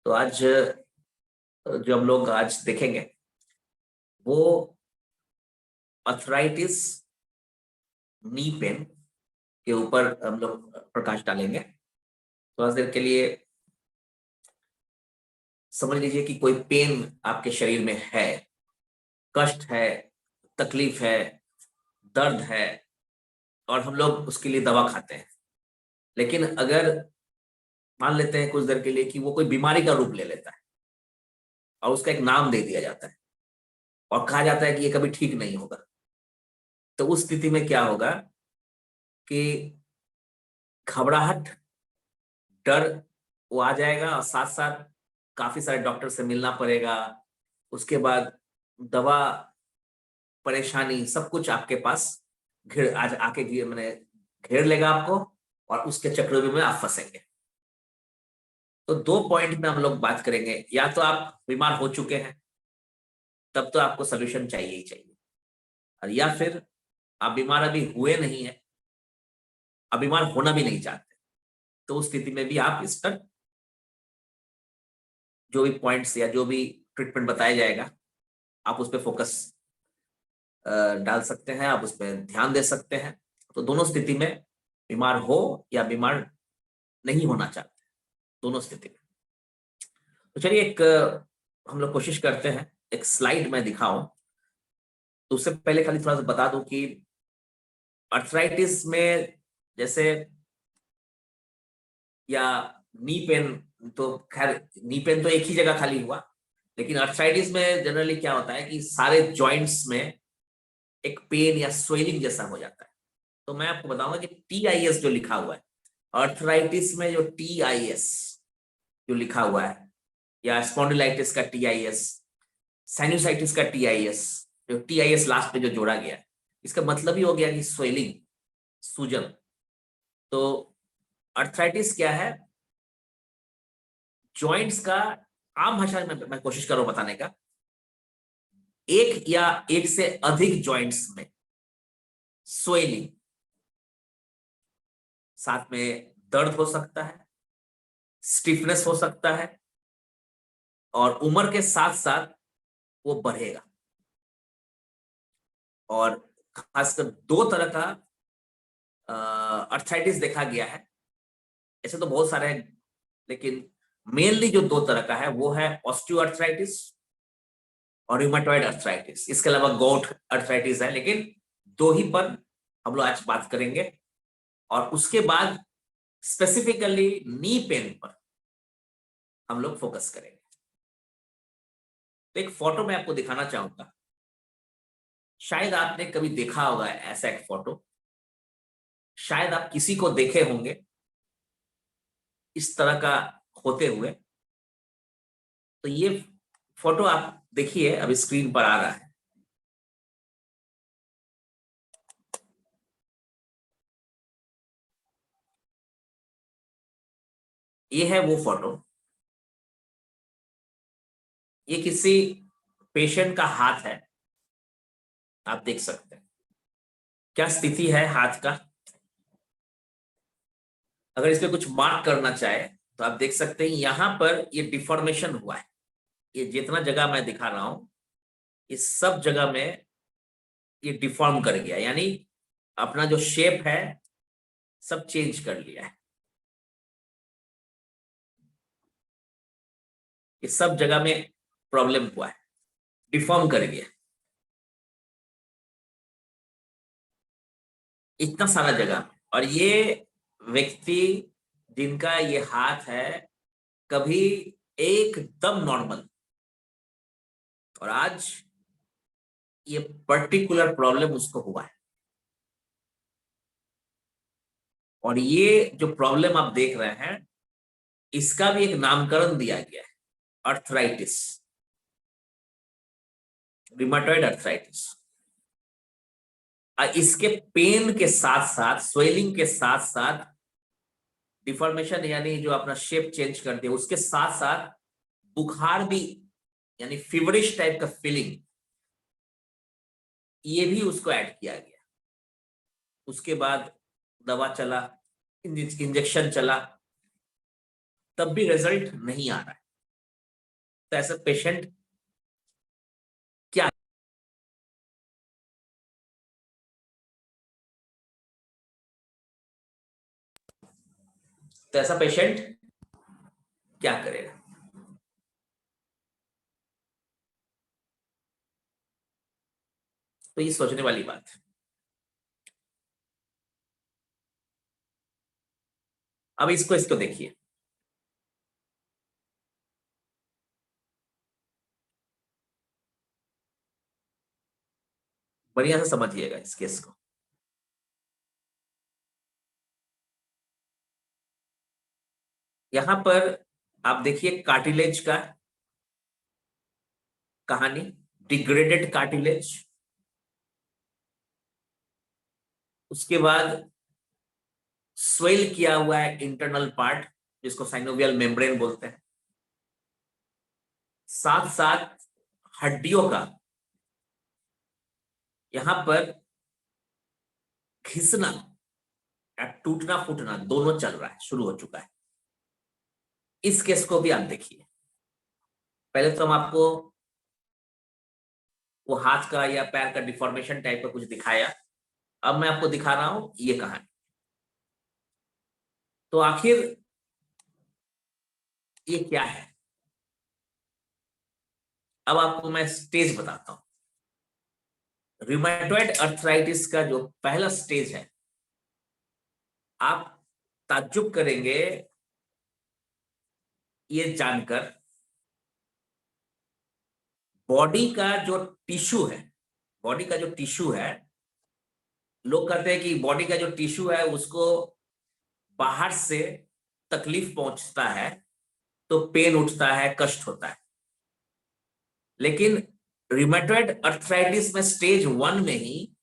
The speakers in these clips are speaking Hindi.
तो आज जो हम लोग आज देखेंगे वो अर्थराइटिस नी पेन के ऊपर हम लोग प्रकाश डालेंगे। थोड़ा देर के लिए समझ लीजिए कि कोई पेन आपके शरीर में है, कष्ट है, तकलीफ है, दर्द है और हम लोग उसके लिए दवा खाते हैं। लेकिन अगर मान लेते हैं कुछ देर के लिए कि वो कोई बीमारी का रूप ले लेता है और उसका एक नाम दे दिया जाता है और कहा जाता है कि ये कभी ठीक नहीं होगा, तो उस स्थिति में क्या होगा कि घबराहट, डर वो आ जाएगा और साथ साथ काफी सारे डॉक्टर से मिलना पड़ेगा। उसके बाद दवा, परेशानी, सब कुछ आपके पास घिर आज आके मैंने घेर लेगा आपको और उसके चक्रव्यूह में आप फंसेंगे। तो दो पॉइंट में हम लोग बात करेंगे। या तो आप बीमार हो चुके हैं, तब तो आपको सोल्यूशन चाहिए ही चाहिए, और या फिर आप बीमार अभी हुए नहीं है, आप बीमार होना भी नहीं चाहते, तो उस स्थिति में भी आप इस पर जो भी पॉइंट्स या जो भी ट्रीटमेंट बताया जाएगा आप उस पर फोकस डाल सकते हैं, आप उस पर ध्यान दे सकते हैं। तो दोनों स्थिति में, बीमार हो या बीमार नहीं होना चाहते, दोनों स्थिति में। तो चलिए एक हम लोग कोशिश करते हैं, एक स्लाइड में दिखाऊं। तो उससे पहले खाली थोड़ा सा बता दूं कि अर्थराइटिस में जैसे या नी पेन, तो खैर नी पेन तो एक ही जगह खाली हुआ, लेकिन अर्थराइटिस में जनरली क्या होता है कि सारे जॉइंट्स में एक पेन या स्वेलिंग जैसा हो जाता है। तो मैं आपको बताऊंगा कि TIS जो लिखा हुआ है, अर्थराइटिस में जो TIS जो लिखा हुआ है, या स्पॉन्डिलाइटिस का TIS, साइनोसाइटिस का TIS, जो TIS लास्ट में जो जोड़ा गया है, इसका मतलब ही हो गया कि स्वेलिंग, सूजन। तो अर्थराइटिस क्या है? जॉइंट्स का, आम भाषा में मैं कोशिश कर रहा हूं बताने का, एक या एक से अधिक जॉइंट्स में स्वेलिंग, साथ में दर्द हो सकता है, स्टिफनेस हो सकता है, और उम्र के साथ साथ वो बढ़ेगा। और खासकर दो तरह का अर्थराइटिस देखा गया है, ऐसे तो बहुत सारे हैं, लेकिन मेनली जो दो तरह का है वो है ऑस्टियोआर्थराइटिस और रूमेटॉइड अर्थराइटिस। इसके अलावा गोट अर्थराइटिस है, लेकिन दो ही पर हम लोग आज बात करेंगे। और उसके बाद स्पेसिफिकली नी पेन पर हम लोग फोकस करेंगे। तो एक फोटो मैं आपको दिखाना चाहूंगा, शायद आपने कभी देखा होगा ऐसा एक फोटो, शायद आप किसी को देखे होंगे इस तरह का होते हुए। तो ये फोटो आप देखिए, अभी स्क्रीन पर आ रहा है। ये है वो फोटो, ये किसी पेशेंट का हाथ है, आप देख सकते हैं क्या स्थिति है हाथ का। अगर इस पे कुछ मार्क करना चाहे तो आप देख सकते हैं यहां पर ये डिफॉर्मेशन हुआ है। ये जितना जगह मैं दिखा रहा हूं, इस सब जगह में ये डिफॉर्म कर गया, यानी अपना जो शेप है सब चेंज कर लिया है। ये सब जगह में प्रॉब्लम हुआ है, डिफॉर्म कर गया इतना सारा जगह में। और ये व्यक्ति जिनका ये हाथ है, कभी एकदम नॉर्मल, और आज ये पर्टिकुलर प्रॉब्लम उसको हुआ है। और ये जो प्रॉब्लम आप देख रहे हैं, इसका भी एक नामकरण दिया गया है, अर्थराइटिस, रिमेटॉइड अर्थराइटिस। इसके पेन के साथ साथ, स्वेलिंग के साथ साथ, डिफॉर्मेशन यानी जो अपना शेप चेंज कर दिया, उसके साथ साथ बुखार भी, यानी फीवरिश टाइप का फीलिंग, ये भी उसको ऐड किया गया। उसके बाद दवा चला, इंजेक्शन चला, तब भी रिजल्ट नहीं आ रहा है। तो ऐसा पेशेंट क्या, तो ऐसा पेशेंट क्या करेगा? तो ये सोचने वाली बात है। अब इसको इसको देखिए, बढ़िया से समझिएगा इस केस को। यहां पर आप देखिए कार्टिलेज का कहानी, डिग्रेडेड कार्टिलेज, उसके बाद स्वेल किया हुआ है इंटरनल पार्ट जिसको साइनोवियल मेम्ब्रेन बोलते हैं, साथ साथ हड्डियों का यहां पर घिसना या टूटना फूटना दोनों चल रहा है, शुरू हो चुका है। इस केस को भी आप देखिए। पहले तो हम आपको वो हाथ का या पैर का डिफॉर्मेशन टाइप का कुछ दिखाया, अब मैं आपको दिखा रहा हूं ये कहानी। तो आखिर ये क्या है, अब आपको मैं स्टेज बताता हूं। रूमेटॉइड अर्थराइटिस का जो पहला स्टेज है, आप ताज्जुब करेंगे ये जानकर, बॉडी का जो टिश्यू है, बॉडी का जो टिश्यू है, लोग कहते हैं कि बॉडी का जो टिश्यू है उसको बाहर से तकलीफ पहुंचता है तो पेन उठता है, कष्ट होता है। लेकिन रिमेटॉइड अर्थराइटिस में स्टेज 1 में ही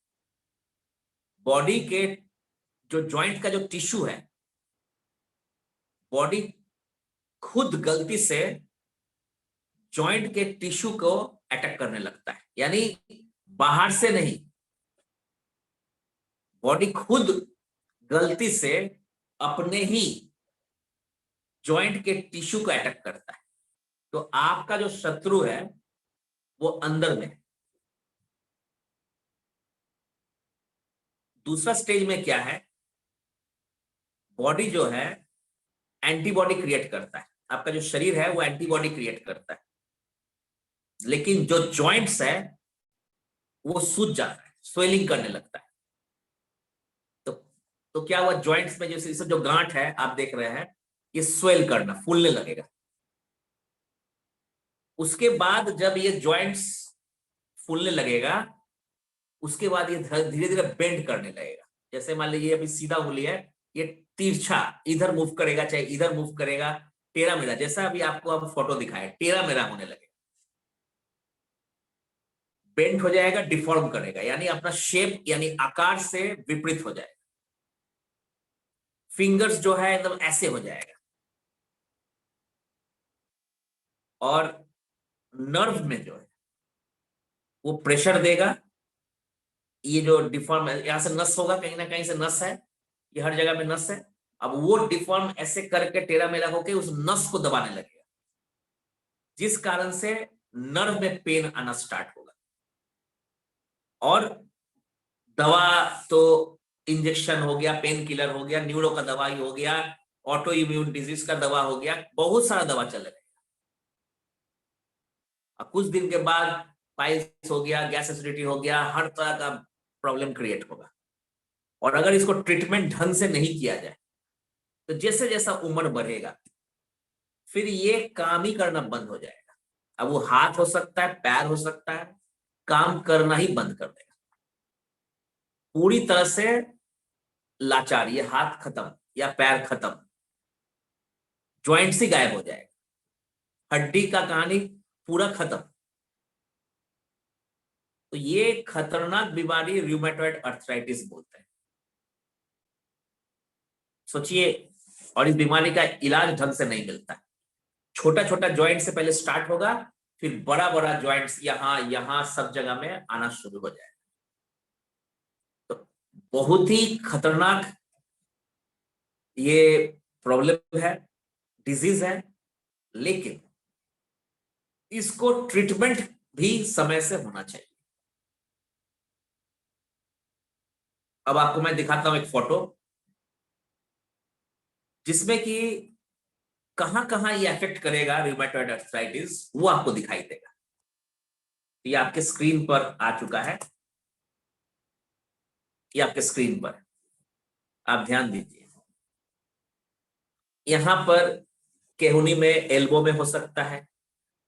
बॉडी के जो जॉइंट का जो टिश्यू है, बॉडी खुद गलती से जॉइंट के टिश्यू को अटैक करने लगता है। यानी बाहर से नहीं, बॉडी खुद गलती से अपने ही जॉइंट के टिश्यू को अटैक करता है। तो आपका जो शत्रु है वो अंदर में है। दूसरा स्टेज में क्या है, बॉडी जो है एंटीबॉडी क्रिएट करता है, आपका जो शरीर है वो एंटीबॉडी क्रिएट करता है, लेकिन जो जॉइंट्स है वो सूज जाता है, स्वेलिंग करने लगता है। तो क्या हुआ, जॉइंट्स में जैसे जो गांठ है आप देख रहे हैं, ये स्वेल करना, फूलने लगेगा। उसके बाद जब ये जॉइंट्स फूलने लगेगा, उसके बाद ये धीरे धीरे बेंड करने लगेगा। जैसे मान लीजिए अभी सीधा उंगली है, ये तिरछा इधर मूव करेगा, चाहे इधर मूव करेगा, टेढ़ा मेढ़ा, जैसा अभी आपको अब फोटो दिखाया टेढ़ा मेढ़ा होने लगेगा, बेंट हो जाएगा, डिफॉर्म करेगा, यानी अपना शेप यानी आकार से विपरीत हो जाएगा। फिंगर्स जो है एकदम ऐसे हो जाएगा। और नर्व में जो है वो प्रेशर देगा, ये जो डिफॉर्म है यहां से नस होगा, कहीं ना कहीं से नस है, ये हर जगह में नस है। अब वो डिफॉर्म ऐसे करके टेढ़ा मेढ़ा होके उस नस को दबाने लगेगा, जिस कारण से नर्व में पेन आना स्टार्ट होगा। और दवा तो इंजेक्शन हो गया, पेन किलर हो गया, न्यूरो का दवाई हो गया, ऑटो इम्यून डिजीज का दवा हो गया, बहुत सारा दवा चल रहा है। अब कुछ दिन के बाद पाइल्स हो गया, गैस एसिडिटी हो गया, हर तरह का प्रॉब्लम क्रिएट होगा। और अगर इसको ट्रीटमेंट ढंग से नहीं किया जाए तो जैसे जैसा उम्र बढ़ेगा फिर ये काम ही करना बंद हो जाएगा। अब वो हाथ हो सकता है, पैर हो सकता है, काम करना ही बंद कर देगा, पूरी तरह से लाचार, ये हाथ खत्म या पैर खत्म, ज्वाइंट्स ही गायब हो जाएगा, हड्डी का कहानी पूरा खत्म। तो ये खतरनाक बीमारी रूमेटॉइड अर्थराइटिस बोलते हैं। सोचिए, और इस बीमारी का इलाज ढंग से नहीं मिलता। छोटा छोटा ज्वाइंट से पहले स्टार्ट होगा, फिर बड़ा बड़ा ज्वाइंट्स यहां यहां सब जगह में आना शुरू हो जाएगा। तो बहुत ही खतरनाक ये प्रॉब्लम है, डिजीज है। लेकिन इसको ट्रीटमेंट भी समय से होना चाहिए। अब आपको मैं दिखाता हूं एक फोटो जिसमें कि कहां कहां ये अफेक्ट करेगा रूमेटॉइड आर्थराइटिस, वो आपको दिखाई देगा। ये आपके स्क्रीन पर आ चुका है, ये आपके स्क्रीन पर, आप ध्यान दीजिए। यहां पर केहूनी में, एल्बो में हो सकता है,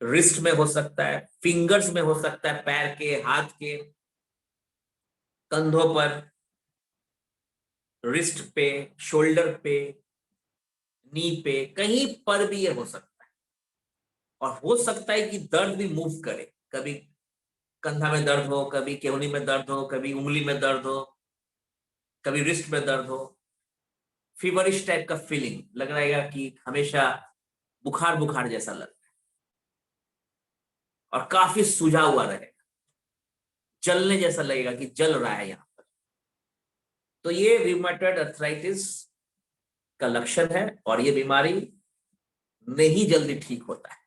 रिस्ट में हो सकता है, फिंगर्स में हो सकता है, पैर के, हाथ के, कंधों पर, रिस्ट पे, शोल्डर पे, नी पे, कहीं पर भी ये हो सकता है। और हो सकता है कि दर्द भी मूव करे, कभी कंधा में दर्द हो, कभी केहूनी में दर्द हो, कभी उंगली में दर्द हो, कभी रिस्ट में दर्द हो, फीवरिश टाइप का फीलिंग लग रहेगा कि हमेशा बुखार बुखार जैसा लग रहा है, और काफी सूझा हुआ रहेगा, जलने जैसा लगेगा कि जल रहा है यहाँ पर। तो ये रूमेटॉइड अर्थराइटिस का लक्षण है, और ये बीमारी नहीं जल्दी ठीक होता है,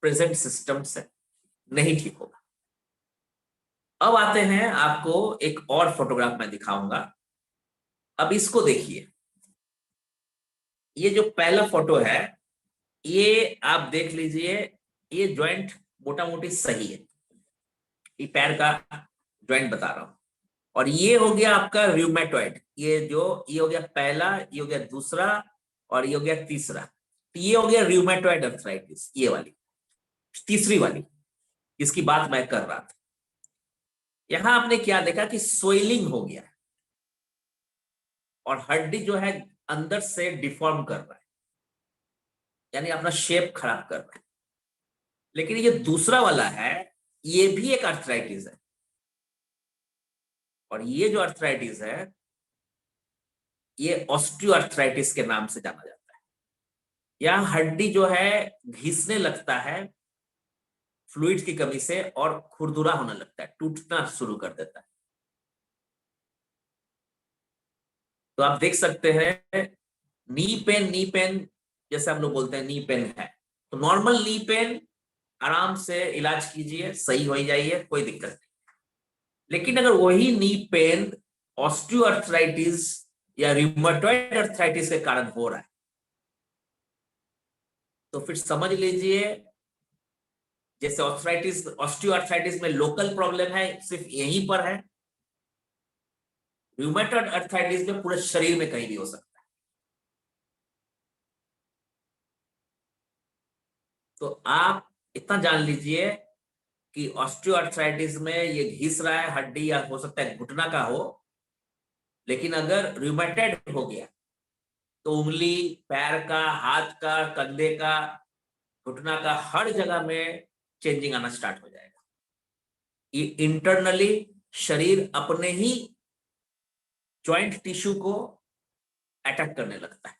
प्रेजेंट सिस्टम से नहीं ठीक होगा। अब आते हैं, आपको एक और फोटोग्राफ मैं दिखाऊंगा। अब इसको देखिए, ये जो पहला फोटो है, ये आप देख लीजिए, ये जॉइंट मोटा मोटी सही है, ये पैर का जॉइंट बता रहा हूं। और ये हो गया आपका रूमेटॉइड, ये हो गया पहला, ये हो गया दूसरा, और ये हो गया तीसरा। तो ये हो गया रूमेटॉइड अर्थराइटिस, ये वाली तीसरी वाली, इसकी बात मैं कर रहा था। यहां आपने क्या देखा कि स्वेलिंग हो गया, और हड्डी जो है अंदर से डिफॉर्म कर रहा है, यानी अपना शेप खराब कर रहा है। लेकिन ये दूसरा वाला है, ये भी एक अर्थराइटिस है, और ये जो अर्थराइटिस है, ये ऑस्टियोआर्थराइटिस के नाम से जाना जाता है। यहाँ हड्डी जो है घिसने लगता है फ्लूइड की कमी से, और खुरदुरा होने लगता है, टूटना शुरू कर देता है। तो आप देख सकते हैं, नी पेन जैसे हम लोग बोलते हैं, नी पेन है, तो नॉर्मल नी पेन आराम से इलाज कीजिए, सही हो ही जाइए, कोई दिक्कत नहीं। लेकिन अगर वही नी पेन ऑस्टियोआर्थराइटिस या रूमेटॉइड अर्थराइटिस के कारण हो रहा है, तो फिर समझ लीजिए, जैसे ऑर्थराइटिस, ऑस्टियोआर्थराइटिस में लोकल प्रॉब्लम है, सिर्फ यहीं पर है, रूमेटॉइड अर्थराइटिस में पूरे शरीर में कहीं भी हो सकता है। तो आप इतना जान लीजिए कि ऑस्टियोआर्थराइटिस में ये घिस रहा है हड्डी, या हो सकता है घुटना का हो। लेकिन अगर रूमेटॉइड हो गया, तो उंगली, पैर का, हाथ का, कंधे का, घुटना का, हर जगह में चेंजिंग आना स्टार्ट हो जाएगा। ये इंटरनली शरीर अपने ही जॉइंट टिश्यू को अटैक करने लगता है।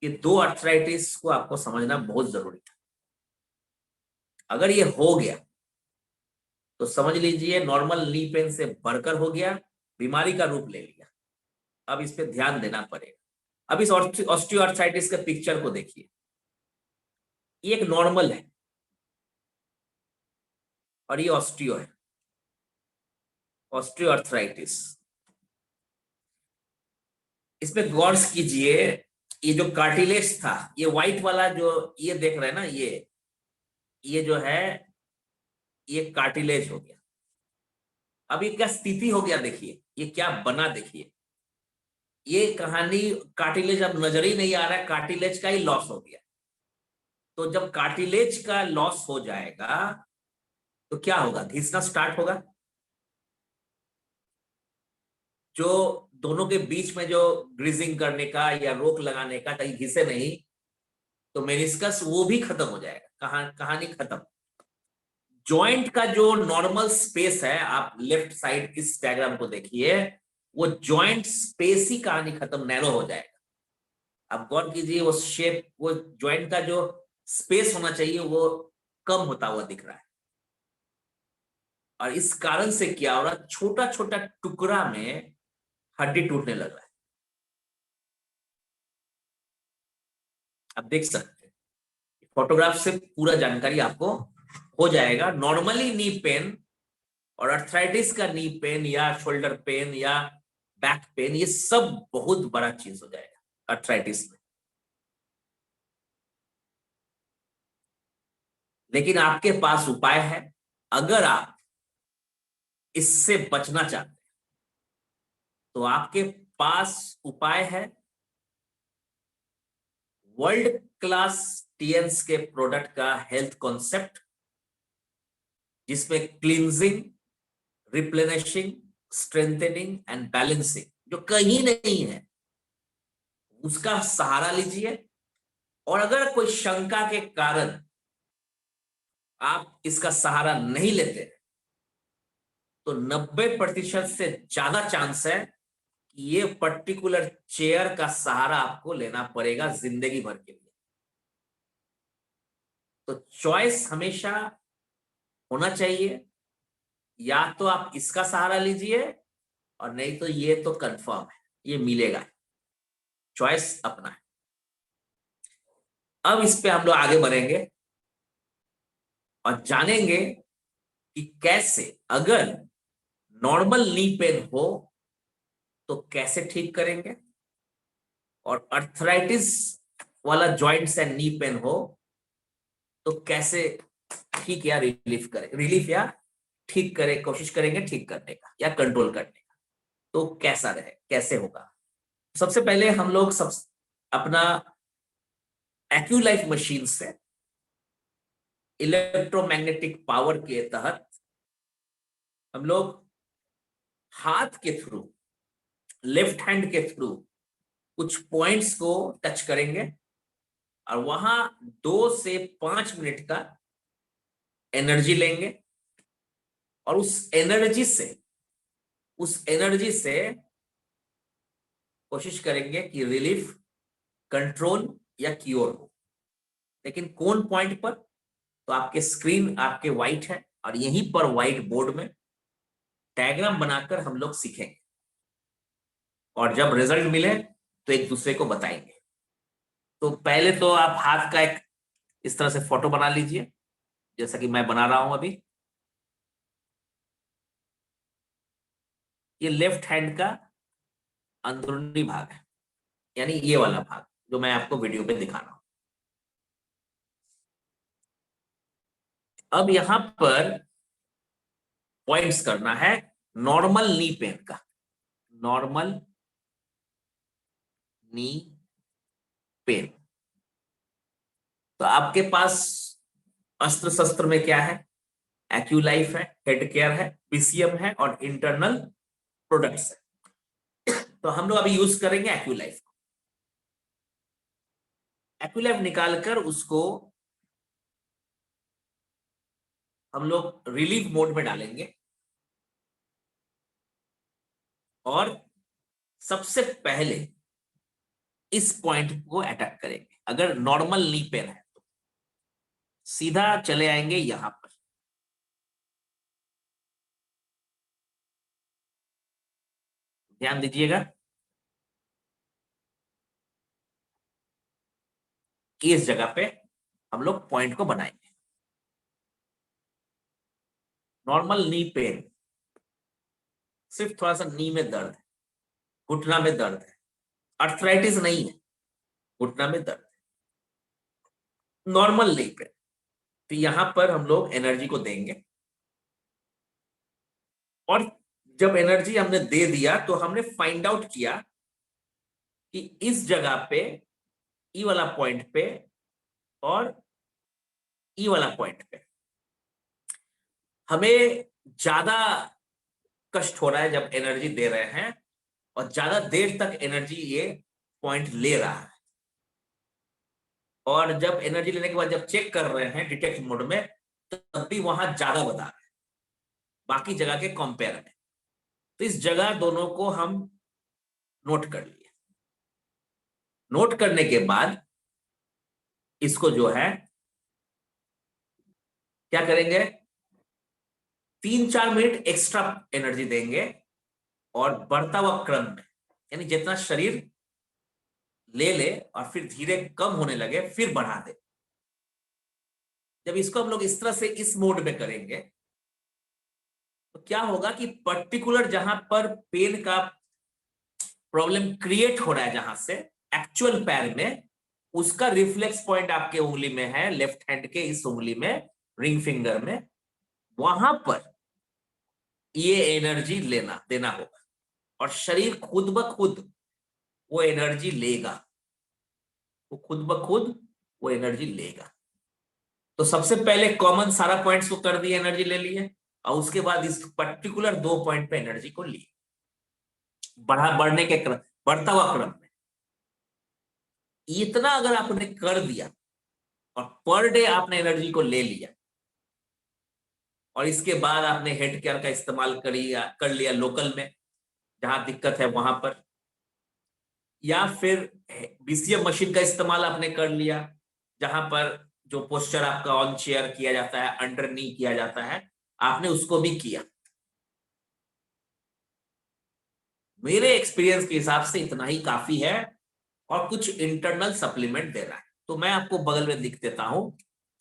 ये दो अर्थराइटिस को आपको समझना बहुत जरूरी है। अगर ये हो गया, तो समझ लीजिए नॉर्मल नी पेन से बढ़कर हो गया, बीमारी का रूप ले लिया। अब इस पे ध्यान देना पड़ेगा। अब इस ऑस्टियोआर्थराइटिस के पिक्चर को देखिए, ये एक नॉर्मल है, और ये ऑस्टियो है, ऑस्टियोआर्थराइटिस। इसमें गौर कीजिए, ये जो कार्टिलेज था, ये व्हाइट वाला जो ये देख रहे हैं ना, ये जो है, ये कार्टिलेज हो गया। अब ये क्या स्थिति हो गया देखिए, ये क्या बना देखिए। ये कहानी, कार्टिलेज अब नजर ही नहीं आ रहा है, कार्टिलेज का ही लॉस हो गया। तो जब कार्टिलेज का लॉस हो जाएगा, तो क्या होगा, घिसना स्टार्ट होगा। जो दोनों के बीच में जो ग्रीजिंग करने का या रोक लगाने का, कहीं घिसे नहीं, तो मेनिस्कस वो भी खत्म हो जाएगा, कहानी खत्म। जॉइंट का जो नॉर्मल स्पेस है, आप लेफ्ट साइड इस डायग्राम को देखिए, वो जॉइंट स्पेस ही कहानी खत्म, नैरो हो जाएगा। आप गौर कीजिए, वो शेप, वो जॉइंट का जो स्पेस होना चाहिए, वो कम होता हुआ दिख रहा है। और इस कारण से क्या हो रहा है, छोटा छोटा टुकड़ा में हड्डी टूटने लग रहा है। आप देख सकते हैं, फोटोग्राफ से पूरा जानकारी आपको हो जाएगा। नॉर्मली नी पेन और अर्थराइटिस का नी पेन या शोल्डर पेन या बैक पेन, ये सब बहुत बड़ा चीज हो जाएगा अर्थराइटिस में। लेकिन आपके पास उपाय है। अगर आप इससे बचना चाहते हैं तो आपके पास उपाय है। वर्ल्ड क्लास टीएंस के प्रोडक्ट का हेल्थ कॉन्सेप्ट, जिसमें cleansing, replenishing, strengthening and balancing जो कहीं नहीं है, उसका सहारा लीजिए। और अगर कोई शंका के कारण आप इसका सहारा नहीं लेते तो 90% से ज्यादा चांस है कि ये पर्टिकुलर चेयर का सहारा आपको लेना पड़ेगा जिंदगी भर के लिए। तो चॉइस हमेशा होना चाहिए, या तो आप इसका सहारा लीजिए और नहीं तो ये तो कंफर्म है, ये मिलेगा। चॉइस अपना है। अब इस पे हम लोग आगे बढ़ेंगे और जानेंगे कि कैसे, अगर नॉर्मल नी पेन हो तो कैसे ठीक करेंगे, और अर्थराइटिस वाला जॉइंट्स एंड नी पेन हो तो कैसे ठीक या रिलीफ करें, रिलीफ या ठीक करें, कोशिश करेंगे ठीक करने का या कंट्रोल करने का। तो कैसा रहे, कैसे होगा। सबसे पहले हम लोग सब अपना एक्यूलाइफ मशीन से इलेक्ट्रोमैग्नेटिक पावर के तहत हम लोग हाथ के थ्रू, लेफ्ट हैंड के थ्रू कुछ पॉइंट्स को टच करेंगे और वहां 2 से 5 मिनट का एनर्जी लेंगे और उस एनर्जी से कोशिश करेंगे कि रिलीफ, कंट्रोल या क्योर हो। लेकिन कौन पॉइंट पर, तो आपके स्क्रीन आपके व्हाइट है और यहीं पर व्हाइट बोर्ड में डायग्राम बनाकर हम लोग सीखेंगे और जब रिजल्ट मिले तो एक दूसरे को बताएंगे। तो पहले तो आप हाथ का एक इस तरह से फोटो बना लीजिए, जैसा कि मैं बना रहा हूं अभी। ये लेफ्ट हैंड का अंदरूनी भाग है, यानी ये वाला भाग जो मैं आपको वीडियो पे दिखा रहा हूं। अब यहां पर पॉइंट्स करना है नॉर्मल नी पेन का। नॉर्मल नी पेन, तो आपके पास अस्त्र शस्त्र में क्या है? एक्यूलाइफ है, हेड केयर है, पीसीएम है और इंटरनल प्रोडक्ट्स है। तो हम लोग अभी यूज करेंगे एक्यूलाइफ। एक्यूलाइफ निकालकर उसको हम लोग रिलीफ मोड में डालेंगे और सबसे पहले इस पॉइंट को अटैक करेंगे। अगर नॉर्मल नी पेन है तो सीधा चले आएंगे यहां पर, ध्यान दीजिएगा कि इस जगह पे हम लोग पॉइंट को बनाएंगे। नॉर्मल नी पेन, सिर्फ थोड़ा सा नी में दर्द है, घुटना में दर्द है, अर्थराइटिस नहीं है, घुटना में दर्द है, नॉर्मल नी पेन। तो यहां पर हम लोग एनर्जी को देंगे और जब एनर्जी हमने दे दिया तो हमने फाइंड आउट किया कि इस जगह पे, ई वाला पॉइंट पे और ई वाला पॉइंट पे हमें ज्यादा कष्ट हो रहा है जब एनर्जी दे रहे हैं और ज्यादा देर तक एनर्जी ये पॉइंट ले रहा है। और जब एनर्जी लेने के बाद जब चेक कर रहे हैं डिटेक्ट मोड में, तब भी वहां ज्यादा बता रहे हैं बाकी जगह के कंपेयर में। तो इस जगह दोनों को हम नोट कर लिए। नोट करने के बाद इसको जो है क्या करेंगे, 3-4 मिनट एक्स्ट्रा एनर्जी देंगे और बढ़ता हुआ क्रम में, यानी जितना शरीर ले ले और फिर धीरे कम होने लगे, फिर बढ़ा दे। जब इसको हम लोग इस तरह से इस मोड में करेंगे तो क्या होगा कि पर्टिकुलर जहां पर पेन का प्रॉब्लम क्रिएट हो रहा है, जहां से एक्चुअल पैर में, उसका रिफ्लेक्स पॉइंट आपके उंगली में है, लेफ्ट हैंड के इस उंगली में, रिंग फिंगर में, वहां पर ये एनर्जी लेना देना होगा और शरीर खुद ब खुद वो एनर्जी लेगा, वो खुद ब खुद वो एनर्जी लेगा। तो सबसे पहले कॉमन सारा पॉइंट्स को कर दिए, एनर्जी ले लिए, और उसके बाद इस पर्टिकुलर 2 पॉइंट पे एनर्जी को लिए, बढ़ने के क्रम, बढ़ता हुआ क्रम में। इतना अगर आपने कर दिया और पर डे आपने एनर्जी को ले लिया, और इसके बाद आपने हेड केयर का इस्तेमाल कर लिया लोकल में जहां दिक्कत है वहां पर, या फिर बीसीएम मशीन का इस्तेमाल आपने कर लिया जहां पर जो पोस्चर आपका ऑन चेयर किया जाता है, अंडर नी किया जाता है, आपने उसको भी किया, मेरे एक्सपीरियंस के हिसाब से इतना ही काफी है। और कुछ इंटरनल सप्लीमेंट देना है तो मैं आपको बगल में लिख देता हूं।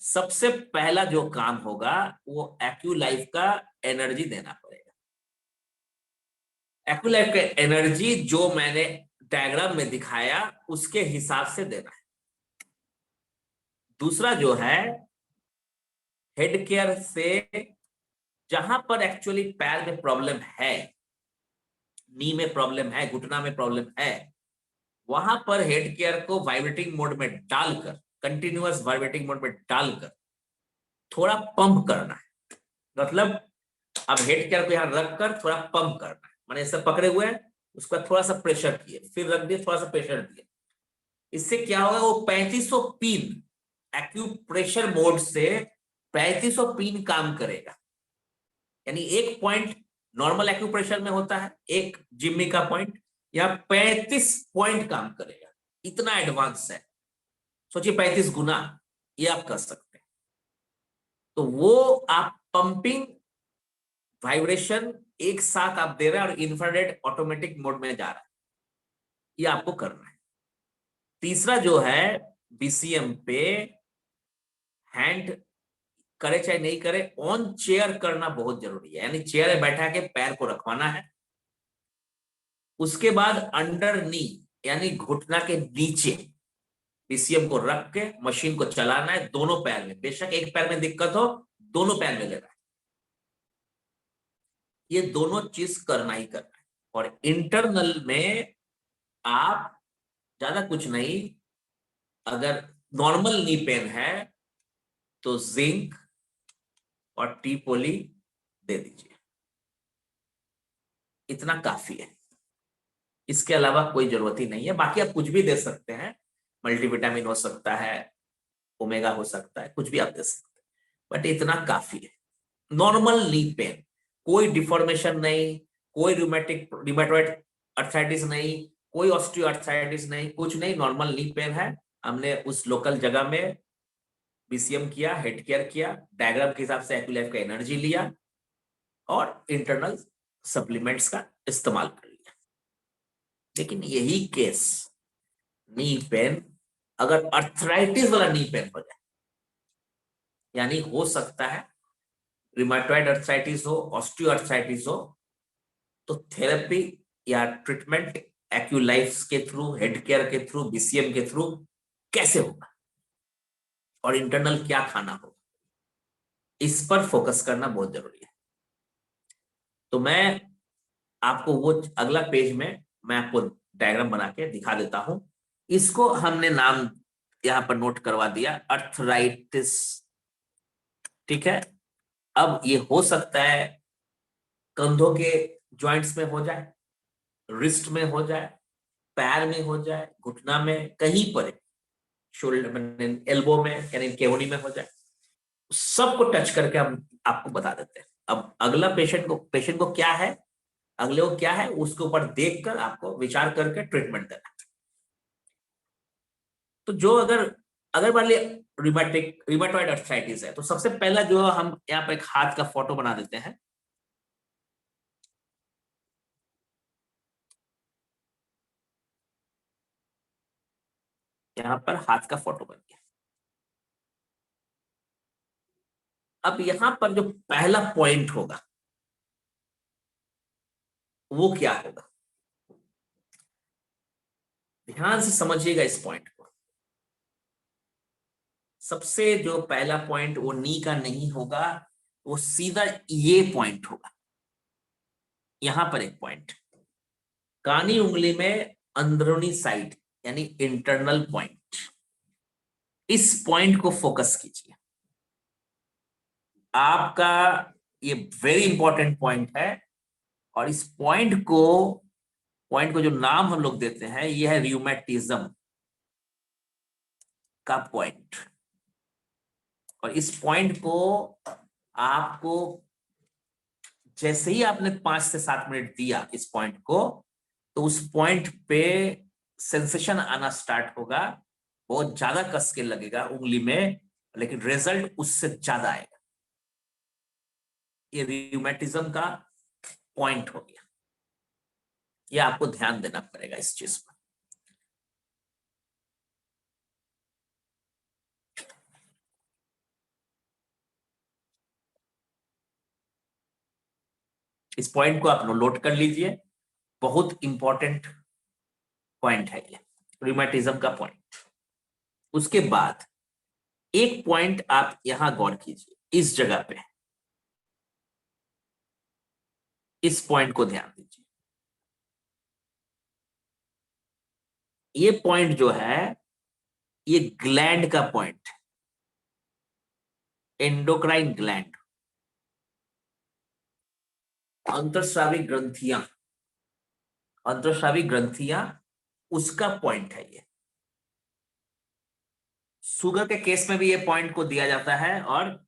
सबसे पहला जो काम होगा वो एक्यूलाइफ का एनर्जी देना पड़ेगा। एक्यूलाइफ का एनर्जी जो मैंने डायग्राम में दिखाया उसके हिसाब से देना है। दूसरा जो है, हेड केयर से जहां पर एक्चुअली पैर में प्रॉब्लम है, नी में प्रॉब्लम है, घुटना में प्रॉब्लम है, वहां पर हेड केयर को वाइब्रेटिंग मोड में डालकर, कंटिन्यूअस वाइब्रेटिंग मोड में डालकर थोड़ा पंप करना है। मतलब अब हेड केयर को यहां रखकर थोड़ा पंप करना है, मैंने ऐसे पकड़े हुए हैं, उसका थोड़ा सा प्रेशर किए, फिर रख दिए, थोड़ा सा प्रेशर दिए। इससे क्या होगा, वो 3500 पिन एक्यूप्रेशर मोड से 3500 पिन काम करेगा। यानी एक पॉइंट नॉर्मल एक्यूप्रेशर में होता है, एक जिम्मी का पॉइंट, या 35 पॉइंट काम करेगा। इतना एडवांस है, सोचिए 35 गुना ये आप कर सकते हैं। तो वो आप पंपिंग वाइब्रेशन एक साथ आप दे रहे हैं और इंफ्रारेड ऑटोमेटिक मोड में जा रहा है, ये आपको करना है। तीसरा जो है, बीसीएम पे हैंड करे चाहे नहीं करे, ऑन चेयर करना बहुत जरूरी है, यानी चेयर में बैठा के पैर को रखवाना है। उसके बाद अंडर नी यानी घुटना के नीचे बीसीएम को रख के मशीन को चलाना है दोनों पैर में, बेशक एक पैर में दिक्कत हो, दोनों पैर में लेना है। ये दोनों चीज करना ही करना है। और इंटरनल में आप ज्यादा कुछ नहीं, अगर नॉर्मल नी पेन है तो जिंक और टी पोली दे दीजिए, इतना काफी है। इसके अलावा कोई जरूरत ही नहीं है। बाकी आप कुछ भी दे सकते हैं, मल्टीविटामिन हो सकता है, ओमेगा हो सकता है, कुछ भी आप दे सकते हैं, बट इतना काफी है। नॉर्मल नी पेन, कोई डिफॉर्मेशन नहीं, कोई रिमेटॉइड अर्थराइटिस नहीं, कोई ऑस्टियो अर्थराइटिस नहीं, कुछ नहीं, नॉर्मल नी पेन है। हमने उस लोकल जगह में बीसीएम किया, हेड केयर किया, डायग्राम के हिसाब से एक्यूलाइफ का एनर्जी लिया और इंटरनल सप्लीमेंट्स का इस्तेमाल कर लिया। लेकिन यही केस नी पेन, अगर अर्थराइटिस वाला नी पेन हो जाए, यानी हो सकता है रिमेटॉइड अर्थराइटिस हो, ऑस्टियो अर्थराइटिस हो, तो थेरेपी या ट्रीटमेंट एक्यूलाइफ के थ्रू, हेड केयर के थ्रू, बीसीएम के थ्रू कैसे होगा और इंटरनल क्या खाना होगा, इस पर फोकस करना बहुत जरूरी है। तो मैं आपको वो अगला पेज में मैं आपको डायग्राम बना के दिखा देता हूं। इसको हमने नाम यहां पर नोट करवा दिया, अर्थराइटिस। ठीक है, अब ये हो सकता है कंधों के जॉइंट्स में हो जाए, रिस्ट में हो जाए, पैर में हो जाए, घुटना में, कहीं पर, शोल्डर, एल्बो में यानी केवनी में हो जाए, सबको टच करके हम आपको बता देते हैं। अब अगला पेशेंट को क्या है, अगले को क्या है, उसके ऊपर देखकर आपको विचार करके ट्रीटमेंट देना। तो जो अगर अगर मान लिया रिमेटॉइड अर्थराइटिस है, तो सबसे पहला जो हम यहाँ पर एक हाथ का फोटो बना देते हैं। यहां पर हाथ का फोटो बन गया। अब यहां पर जो पहला पॉइंट होगा वो क्या होगा, ध्यान से समझिएगा इस पॉइंट को। सबसे जो पहला पॉइंट वो नी का नहीं होगा, वो सीधा ये पॉइंट होगा। यहां पर एक पॉइंट कानी उंगली में अंदरूनी साइड यानी इंटरनल पॉइंट, इस पॉइंट को फोकस कीजिए। आपका ये वेरी इंपॉर्टेंट पॉइंट है, और इस पॉइंट को जो नाम हम लोग देते हैं ये है रियूमेटिज्म का पॉइंट। और इस पॉइंट को आपको जैसे ही आपने 5 से 7 मिनट दिया इस पॉइंट को, तो उस पॉइंट पे सेंसेशन आना स्टार्ट होगा, बहुत ज्यादा कस के लगेगा उंगली में, लेकिन रिजल्ट उससे ज्यादा आएगा। ये रियूमेटिज्म का पॉइंट हो गया, ये आपको ध्यान देना पड़ेगा इस चीज पर। इस पॉइंट को आप नोट कर लीजिए, बहुत इंपॉर्टेंट पॉइंट है ये रियूमेटिज्म का पॉइंट। उसके बाद एक पॉइंट आप यहां गौर कीजिए, इस जगह पे इस पॉइंट को ध्यान दीजिए। ये पॉइंट जो है ये ग्लैंड का पॉइंट, एंडोक्राइन ग्लैंड, अंतःस्रावी ग्रंथियां, अंतःस्रावी ग्रंथियां उसका पॉइंट है ये। शुगर के केस में भी ये पॉइंट को दिया जाता है और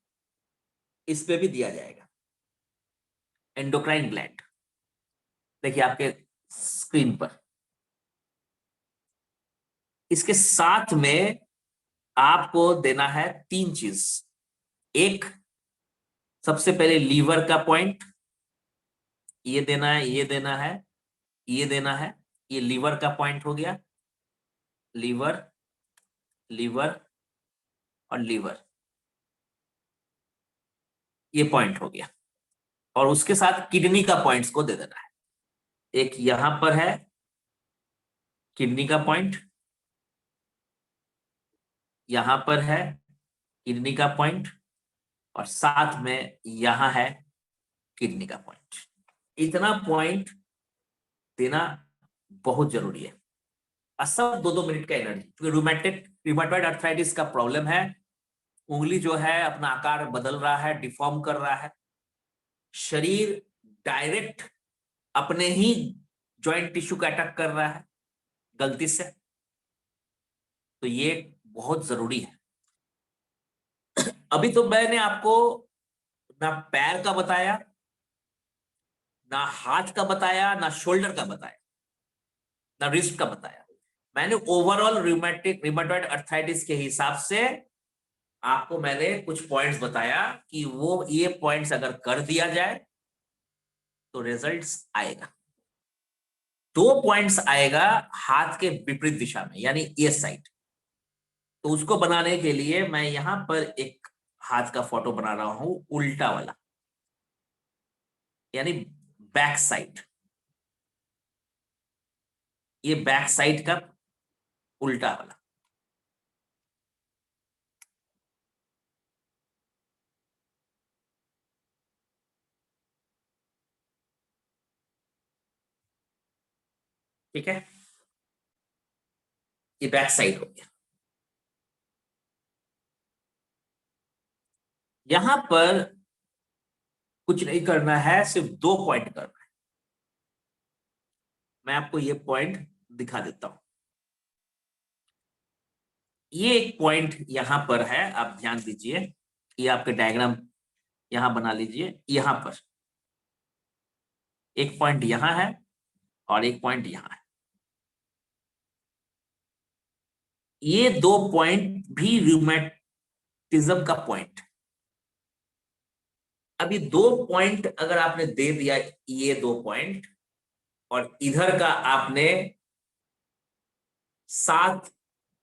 इस पे भी दिया जाएगा, एंडोक्राइन ग्लैंड। देखिए आपके स्क्रीन पर, इसके साथ में आपको देना है 3 चीज। एक, सबसे पहले लीवर का पॉइंट, ये देना है, ये देना है, ये देना है। ये लीवर का पॉइंट हो गया, लीवर, लीवर और लीवर, ये पॉइंट हो गया। और उसके साथ किडनी का पॉइंट्स को दे देना है। एक यहां पर है किडनी का पॉइंट, यहां पर है किडनी का पॉइंट, और साथ में यहां है किडनी का पॉइंट। इतना पॉइंट देना बहुत जरूरी है। और सब 2-2 मिनट का एनर्जी, क्योंकि रूमेटॉइड अर्थराइटिस का प्रॉब्लम है, उंगली जो है अपना आकार बदल रहा है, डिफॉर्म कर रहा है, शरीर डायरेक्ट अपने ही जॉइंट टिश्यू का अटैक कर रहा है गलती से, तो ये बहुत जरूरी है। अभी तो मैंने आपको ना पैर का बताया, ना हाथ का बताया, ना शोल्डर का बताया, ना रिस्ट का बताया। मैंने ओवरऑल रिमेटॉइड अर्थराइटिस के हिसाब से आपको मैंने कुछ पॉइंट्स बताया कि वो ये पॉइंट्स अगर कर दिया जाए तो रिजल्ट्स आएगा। 2 पॉइंट्स आएगा हाथ के विपरीत दिशा में, यानी ये साइड। तो उसको बनाने के लिए मैं यहां पर एक हाथ का फोटो बना रहा हूं, उल्टा वाला, यानी बैक साइड। ये बैक साइड का उल्टा वाला। ठीक है, ये बैक साइड हो गया। यहां पर कुछ नहीं करना है, सिर्फ 2 पॉइंट करना है। मैं आपको ये पॉइंट दिखा देता हूं। ये एक पॉइंट यहां पर है, आप ध्यान दीजिए। ये आपके डायग्राम यहां बना लीजिए। यहां पर एक पॉइंट यहां है और एक पॉइंट यहां है। ये 2 पॉइंट भी रूमेटिज्म का पॉइंट। अभी 2 पॉइंट अगर आपने दे दिया, ये 2 पॉइंट, और इधर का आपने 7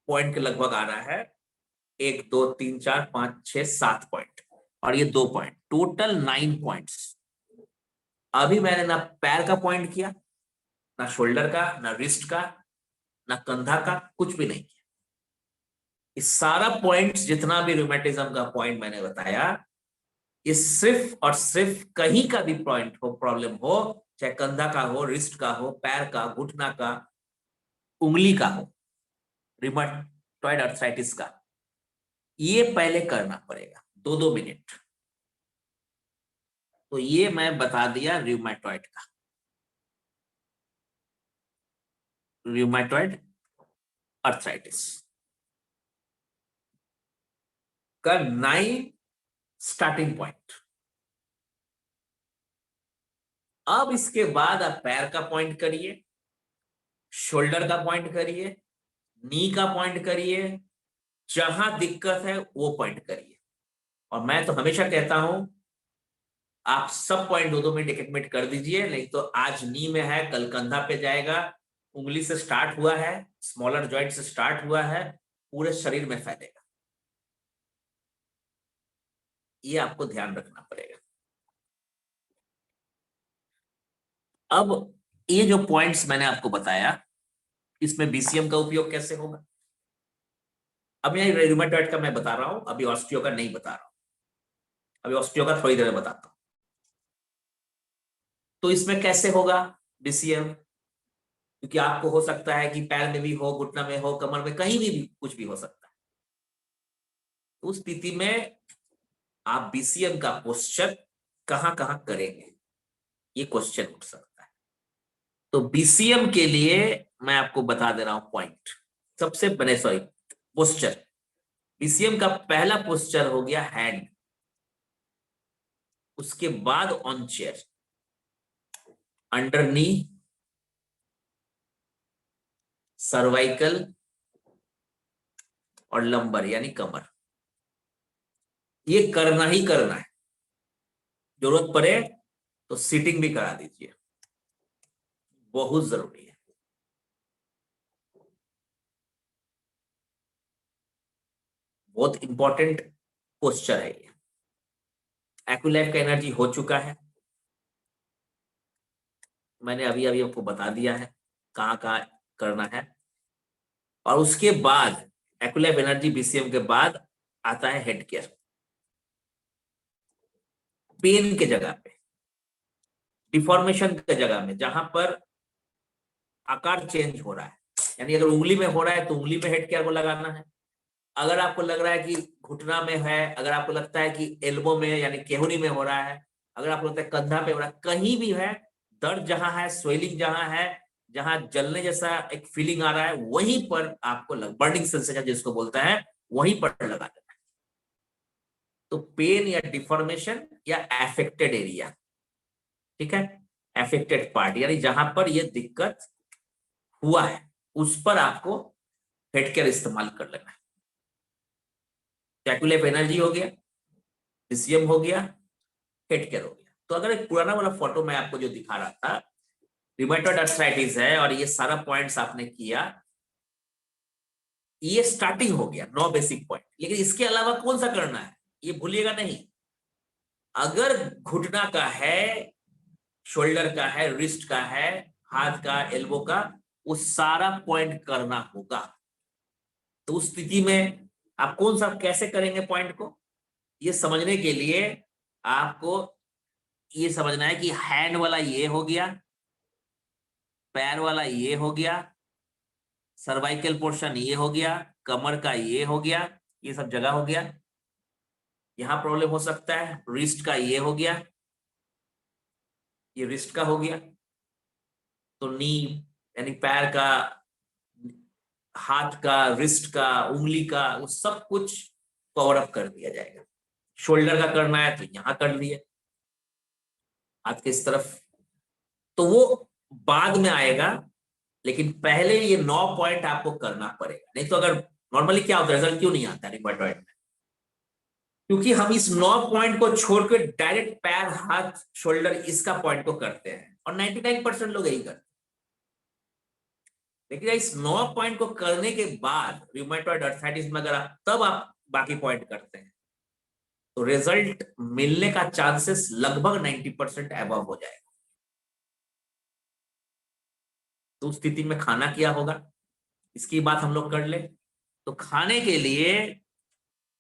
पॉइंट के लगभग आ रहा है, 1 2 3 4 5 6 7 पॉइंट और ये 2 पॉइंट, टोटल 9 पॉइंट्स। अभी मैंने ना पैर का पॉइंट किया, ना शोल्डर का, ना रिस्ट का, ना कंधा का, कुछ भी नहीं किया। इस सारा पॉइंट्स, जितना भी रूमेटिज्म का पॉइंट मैंने बताया, ये सिर्फ और सिर्फ कहीं का भी पॉइंट हो, प्रॉब्लम हो, चाहे कंधा का हो, रिस्ट का हो, पैर का, घुटना का, उंगली का हो, रिमेटॉइड आर्थराइटिस का, ये पहले करना पड़ेगा 2-2 मिनट। तो ये मैं बता दिया रिमेटॉइड का, रिमेटॉइड आर्थराइटिस का 9 स्टार्टिंग पॉइंट। अब इसके बाद आप पैर का पॉइंट करिए, शोल्डर का पॉइंट करिए, नी का पॉइंट करिए, जहां दिक्कत है वो पॉइंट करिए। और मैं तो हमेशा कहता हूं, आप सब पॉइंट 2-2 मिनट 1-1 मिनट कर दीजिए, नहीं तो आज नी में है, कल कंधा पे जाएगा, उंगली से स्टार्ट हुआ है, स्मॉलर जॉइंट से स्टार्ट हुआ है, पूरे शरीर में फैलेगा। ये आपको ध्यान रखना पड़ेगा। अब ये जो पॉइंट्स मैंने आपको बताया, इसमें बीसीएम का उपयोग कैसे होगा, अब यहाँ रूमेटॉइड का मैं बता रहा हूं, अभी ऑस्टियो का नहीं बता रहा हूं। अभी ऑस्टियो का थोड़ी देर में बताता हूं। तो इसमें कैसे होगा बीसीएम, क्योंकि आपको हो सकता है कि पैर में भी हो, घुटना में हो, कमर में, कहीं भी कुछ भी हो सकता है। तो उस स्थिति में आप बीसीएम का पोस्चर कहां कहां करेंगे, ये क्वेश्चन उठ सकता है। तो बीसीएम के लिए मैं आपको बता दे रहा हूं पॉइंट। सबसे बने सॉरी पोस्चर, बीसीएम का पहला पोस्चर हो गया हैंड, उसके बाद on chair, under knee, cervical और लंबर यानी कमर। ये करना ही करना है, जरूरत पड़े तो सीटिंग भी करा दीजिए, बहुत जरूरी है। बहुत इंपॉर्टेंट पोस्चर है ये। एक्विलाइफ का एनर्जी हो चुका है, मैंने अभी अभी आपको बता दिया है कहां कहां करना है। और उसके बाद एक्विलाइफ एनर्जी बीसीएम के बाद आता है हेड केयर। पेन के जगह पे, डिफॉर्मेशन के जगह में, जहां पर आकार चेंज हो रहा है, यानी अगर उंगली में हो रहा है तो उंगली में हेड केयर को लगाना है। अगर आपको लग रहा है कि घुटना में है, अगर आपको लगता है कि एल्बो में यानी केहुनी में हो रहा है, अगर आपको लगता है कंधा पे हो रहा है, कहीं भी है, दर्द जहां है, स्वेलिंग जहां है, जहां जलने जैसा एक फीलिंग आ रहा है, वहीं पर आपको बर्निंग सेंसेशन जिसको बोलता है, वहीं पर लगा देना है। तो पेन या डिफॉर्मेशन या एफेक्टेड एरिया, ठीक है, एफेक्टेड पार्ट यानी जहां पर यह दिक्कत हुआ है, उस पर आपको हेड केयर इस्तेमाल कर लेना है। कैकुलेफ एनर्जी हो गया, बीसीएम हो गया, हेड केयर हो गया। तो अगर एक पुराना वाला फोटो मैं आपको जो दिखा रहा था, रिमेटॉइड आर्थराइटिस है और ये सारा पॉइंट्स आपने किया, ये स्टार्टिंग हो गया 9 बेसिक पॉइंट। लेकिन इसके अलावा कौन सा करना है ये भूलिएगा नहीं। अगर घुटना का है, शोल्डर का है, रिस्ट का है, हाथ का, एल्बो का, वो सारा पॉइंट करना होगा। तो उस स्थिति में आप कौन सा कैसे करेंगे पॉइंट को, ये समझने के लिए आपको ये समझना है कि हैंड वाला ये हो गया, पैर वाला ये हो गया, सर्वाइकल पोर्शन ये हो गया, कमर का ये हो गया, ये सब जगह हो गया। यहां प्रॉब्लम हो सकता है, रिस्ट का ये हो गया, ये रिस्ट का हो गया। तो नी यानी पैर का, हाथ का, रिस्ट का, उंगली का, वो सब कुछ कवर अप कर दिया जाएगा। शोल्डर का करना है तो यहां कर लिए, हाथ के इस तरफ, तो वो बाद में आएगा। लेकिन पहले ये 9 पॉइंट आपको करना पड़ेगा, नहीं तो अगर नॉर्मली क्या होता है, रिजल्ट क्यों नहीं आता रिमेटॉइड में, क्योंकि हम इस 9 पॉइंट को छोड़कर डायरेक्ट पैर, हाथ, शोल्डर इसका पॉइंट को करते हैं और 99% लोग यही करते हैं। लेकिन इस 9 पॉइंट को करने के बाद रूमेटॉइड अर्थराइटिस में अगर तब आप बाकी पॉइंट करते हैं तो रिजल्ट मिलने का चांसेस लगभग 90% अबव हो जाएगा। तो उस स्थिति में खाना क्या होगा, इसकी बात हम लोग कर ले। तो खाने के लिए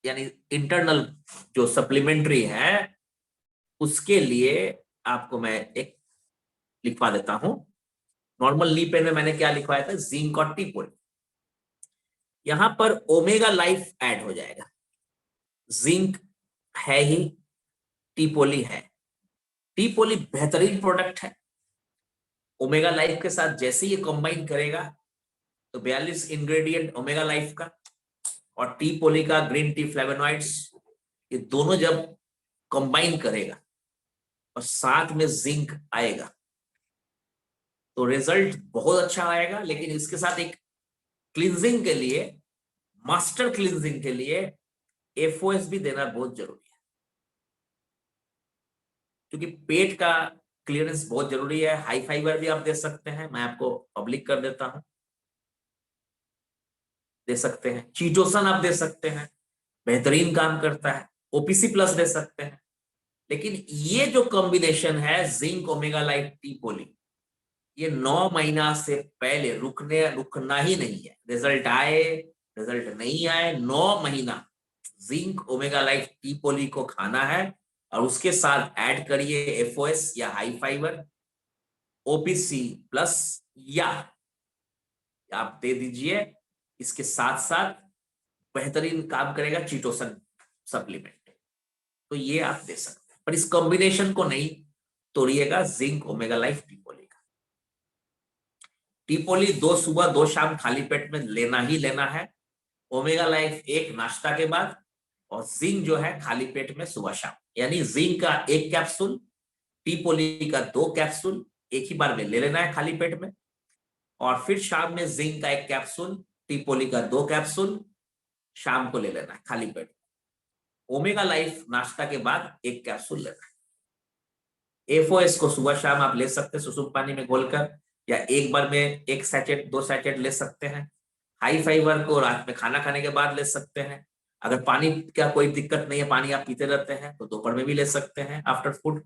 यानी इंटरनल जो सप्लीमेंट्री है उसके लिए आपको मैं एक लिखवा देता हूं। नॉर्मल नी पेन में मैंने क्या लिखवाया था, जिंक और टीपोली। यहां पर ओमेगा लाइफ ऐड हो जाएगा। जिंक है ही, टीपोली है। टीपोली बेहतरीन प्रोडक्ट है। ओमेगा लाइफ के साथ जैसे ये कंबाइन करेगा तो 42 इंग्रेडिएंट ओमेगा लाइफ का और टी पोली का, ग्रीन टी फ्लेवोनॉइड्स, ये दोनों जब कंबाइन करेगा और साथ में जिंक आएगा तो रिजल्ट बहुत अच्छा आएगा। लेकिन इसके साथ एक क्लींजिंग के लिए, मास्टर क्लींजिंग के लिए एफओएस भी देना बहुत जरूरी है, क्योंकि पेट का क्लियरेंस बहुत जरूरी है। हाई फाइबर भी आप दे सकते हैं, मैं आपको पब्लिक कर देता हूं, दे सकते हैं। चीटोसन आप दे सकते हैं, बेहतरीन काम करता है। ओपीसी प्लस दे सकते हैं। लेकिन ये जो कॉम्बिनेशन है जिंक ओमेगा लाइफ टी पोली, ये 9 महीना से पहले रुकना ही नहीं है। रिजल्ट आए रिजल्ट नहीं आए, 9 महीना जिंक ओमेगा लाइफ टी पोली को खाना है और उसके साथ ऐड करिए एफओएस या हाई फाइबर, ओपीसी प्लस, या आप दे दीजिए इसके साथ साथ बेहतरीन काम करेगा चीटोसन सप्लीमेंट। तो ये आप दे सकते हैं, पर इस कॉम्बिनेशन को नहीं तोड़िएगा जिंक ओमेगा लाइफ टीपोली का। टीपोली 2 सुबह 2 शाम खाली पेट में लेना ही लेना है। ओमेगा लाइफ 1 नाश्ता के बाद और जिंक जो है खाली पेट में सुबह शाम। यानी जिंक का 1 कैप्सूल, टीपोली का 2 कैप्सूल एक ही बार में ले लेना है खाली पेट में, और फिर शाम में जिंक का 1 कैप्सूल, टीपोली का 2 कैप्सूल शाम को ले लेना है खाली पेट। ओमेगा लाइफ नाश्ता के बाद 1 कैप्सूल लेना है। एफओएस को सुबह शाम आप ले सकते हैं सुसुम पानी में घोलकर, या एक बार में 1 सैचेट 2 सैचेट ले सकते हैं। हाई फाइबर को रात में खाना खाने के बाद ले सकते हैं। अगर पानी का कोई दिक्कत नहीं है, पानी आप पीते रहते हैं, तो दोपहर में भी ले सकते हैं आफ्टर फूड।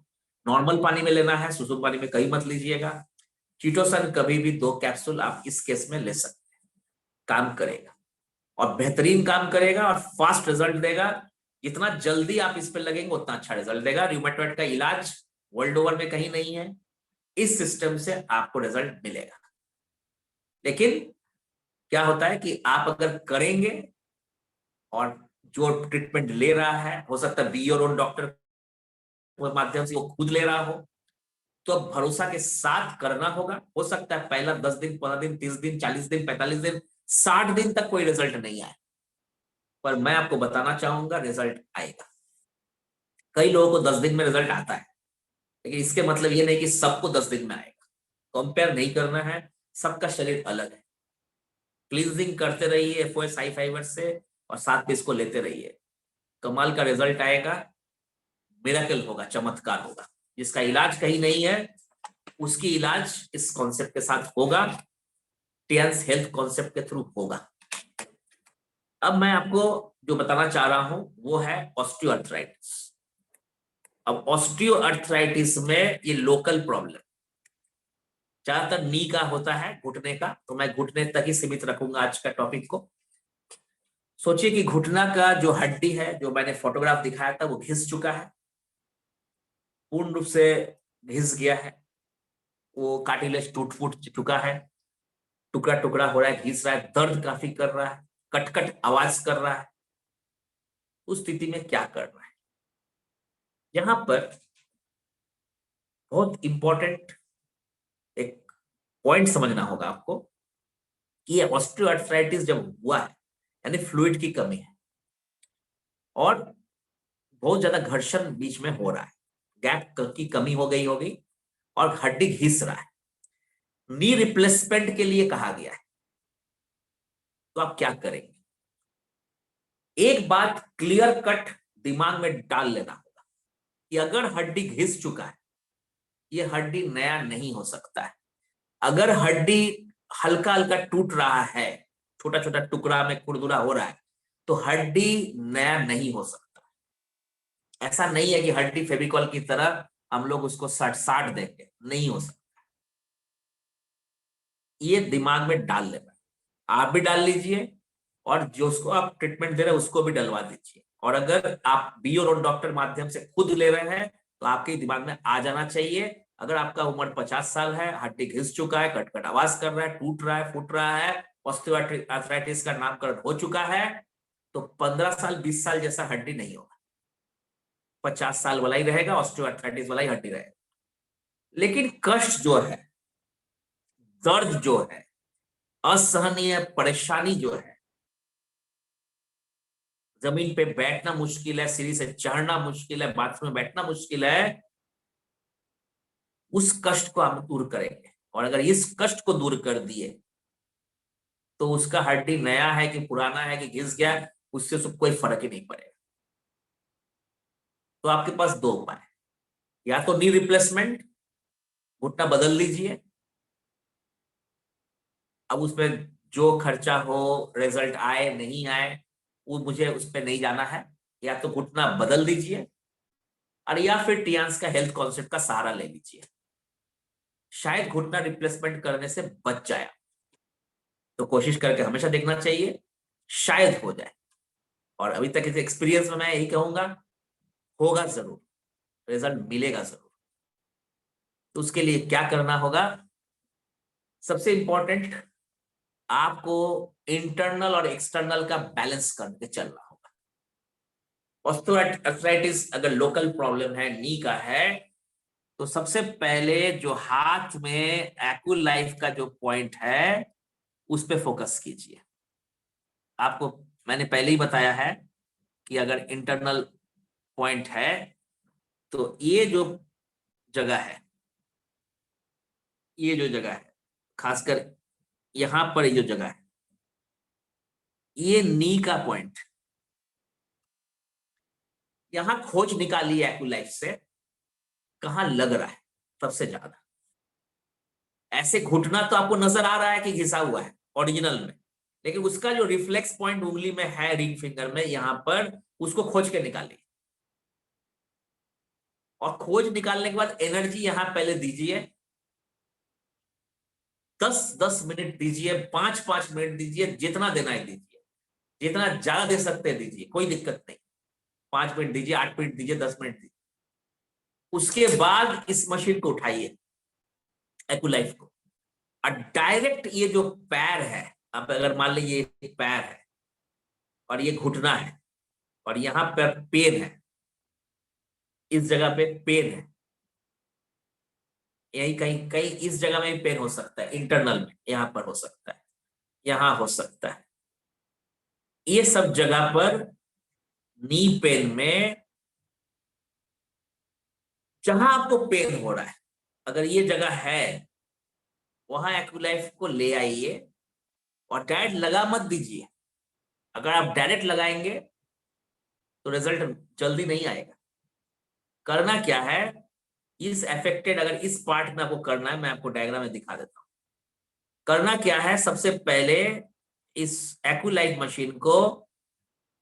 नॉर्मल पानी में लेना है, सुसुम पानी में कहीं मत लीजिएगा। चीटोसन कभी भी 2 कैप्सूल आप इस केस में ले सकते हैं, काम करेगा और बेहतरीन काम करेगा और फास्ट रिजल्ट देगा। जितना जल्दी आप इस पे लगेंगे उतना अच्छा रिजल्ट देगा। रूमेटॉइड का इलाज वर्ल्ड ओवर में कहीं नहीं है, इस सिस्टम से आपको रिजल्ट मिलेगा। लेकिन क्या होता है कि आप अगर करेंगे और जो ट्रीटमेंट ले रहा है, हो सकता है बी योर ओन डॉक्टर के माध्यम से वो खुद ले रहा हो, तो अब भरोसा के साथ करना होगा। हो सकता है पहला 10 दिन, 15 दिन, 30 दिन, 40 दिन, 45 दिन, 60 दिन तक कोई रिजल्ट नहीं आए, पर मैं आपको बताना चाहूंगा रिजल्ट आएगा। कई लोगों को 10 दिन में रिजल्ट आता है, लेकिन इसके मतलब ये नहीं कि सबको 10 दिन में आएगा। कंपेयर नहीं करना है, सबका शरीर अलग है। क्लींजिंग करते रहिए एफओएस हाई फाइबर से और साथ में इसको लेते रहिए, कमाल का रिजल्ट आएगा। मिरेकल होगा, चमत्कार होगा। जिसका इलाज कहीं नहीं है उसकी इलाज इस कॉन्सेप्ट के साथ होगा, टियंस हेल्थ कॉन्सेप्ट के थ्रू होगा। अब मैं आपको जो बताना चाह रहा हूं वो है ऑस्टियोआर्थराइटिस। अब ऑस्टियोआर्थराइटिस में ये लोकल प्रॉब्लम ज्यादातर नी का होता है, घुटने का, तो मैं घुटने तक ही सीमित रखूंगा आज का टॉपिक को। सोचिए कि घुटना का जो हड्डी है, जो मैंने फोटोग्राफ दिखाया था, वो घिस चुका है, पूर्ण रूप से घिस गया है। वो कार्टिलेज टूट फूट चुका है, टुकड़ा टुकड़ा हो रहा है, घिस रहा है, दर्द काफी कर रहा है, कटकट आवाज कर रहा है। उस स्थिति में क्या करना है, यहां पर बहुत इंपॉर्टेंट एक पॉइंट समझना होगा आपको कि ये ऑस्टियोआर्थराइटिस जब हुआ है यानी फ्लूइड की कमी है और बहुत ज्यादा घर्षण बीच में हो रहा है, गैप की कमी हो गई होगी और हड्डी घिस रहा है, नी रिप्लेसमेंट के लिए कहा गया है। तो आप क्या करेंगे, एक बात क्लियर कट दिमाग में डाल लेना होगा कि अगर हड्डी घिस चुका है, ये हड्डी नया नहीं हो सकता है। अगर हड्डी हल्का हल्का टूट रहा है, छोटा छोटा टुकड़ा में खुरदुरा हो रहा है, तो हड्डी नया नहीं हो सकता। ऐसा नहीं है कि हड्डी फेविकॉल की तरह हम लोग उसको साट साट देंगे, नहीं हो सकता। ये दिमाग में डाल लेना, आप भी डाल लीजिए और जो उसको आप ट्रीटमेंट दे रहे हैं उसको भी डलवा दीजिए। और अगर आप बी और डॉक्टर माध्यम से खुद ले रहे हैं तो आपके दिमाग में आ जाना चाहिए, अगर आपका उम्र 50 साल है, हड्डी घिस चुका है, कटकट आवाज कर रहा है, टूट रहा है, फूट रहा है, ऑस्टियोआर्थराइटिस का नामकरण हो चुका है, तो 15 साल 20 साल जैसा हड्डी नहीं होगा, 50 साल वाला ही रहेगा, ऑस्टियोआर्थराइटिस वाला ही हड्डी रहेगा। लेकिन कष्ट जो है, दर्द जो है, असहनीय परेशानी जो है, जमीन पे बैठना मुश्किल है, सीढ़ी से चढ़ना मुश्किल है, बाथरूम में बैठना मुश्किल है, उस कष्ट को आप दूर करेंगे। और अगर इस कष्ट को दूर कर दिए तो उसका हड्डी नया है कि पुराना है कि घिस गया, उससे उसको कोई फर्क ही नहीं पड़ेगा। तो आपके पास दो उपाय है, या तो नी रिप्लेसमेंट, घुटना बदल लीजिए, अब उसमें जो खर्चा हो, रिजल्ट आए नहीं आए, वो मुझे उस पर नहीं जाना है, या तो घुटना बदल दीजिए, और या फिर टियान्स का हेल्थ कॉन्सेप्ट का सहारा ले लीजिए, शायद घुटना रिप्लेसमेंट करने से बच जाए। तो कोशिश करके हमेशा देखना चाहिए, शायद हो जाए। और अभी तक इस एक्सपीरियंस में मैं यही कहूंगा, होगा जरूर, रिजल्ट मिलेगा जरूर। तो उसके लिए क्या करना होगा, सबसे इंपॉर्टेंट, आपको इंटरनल और एक्सटर्नल का बैलेंस करके चलना होगा। ऑस्टियोआर्थराइटिस अगर लोकल प्रॉब्लम है, नी का है, तो सबसे पहले जो हाथ में एक्यूल लाइफ का जो पॉइंट है उस पे फोकस कीजिए। आपको मैंने पहले ही बताया है कि अगर इंटरनल पॉइंट है तो ये जो जगह है, ये जो जगह है, खासकर यहां पर ये जो जगह है, ये नी का पॉइंट, यहां खोज निकाली है एक्यूल लाइफ से, कहां लग रहा है सबसे ज्यादा। ऐसे घुटना तो आपको नजर आ रहा है कि घिसा हुआ है ओरिजिनल में, लेकिन उसका जो रिफ्लेक्स पॉइंट उंगली में है, रिंग फिंगर में, यहां पर, उसको खोज के निकालिए। और खोज निकालने के बाद एनर्जी यहां पहले दीजिए, 10-10 मिनट दीजिए, 5-5 मिनट दीजिए, जितना देना है दीजिए, जितना ज्यादा दे सकते हैं दीजिए, कोई दिक्कत नहीं। 5 मिनट दीजिए, 8 मिनट दीजिए, 10 मिनट दीजिए। उसके बाद इस मशीन को उठाइए, एक्यूलाइफ को, और डायरेक्ट ये जो पैर है, अब अगर मान लीजिए ये पैर है और ये घुटना है और यहाँ पर पेन है, इस जगह पे पेन है, यही कहीं कहीं इस जगह में भी पेन हो सकता है, इंटरनल में यहां पर हो सकता है, यहां हो सकता है, ये सब जगह पर नी पेन में, जहां आपको पेन हो रहा है, अगर ये जगह है, वहां एक्यूलाइफ को ले आइए और डायरेक्ट लगा मत दीजिए। अगर आप डायरेक्ट लगाएंगे तो रिजल्ट जल्दी नहीं आएगा। करना क्या है, इस अफेक्टेड, अगर इस पार्ट में आपको करना है, मैं आपको डायग्राम में दिखा देता हूं। करना क्या है, सबसे पहले इस एक्यूलाइफ मशीन को,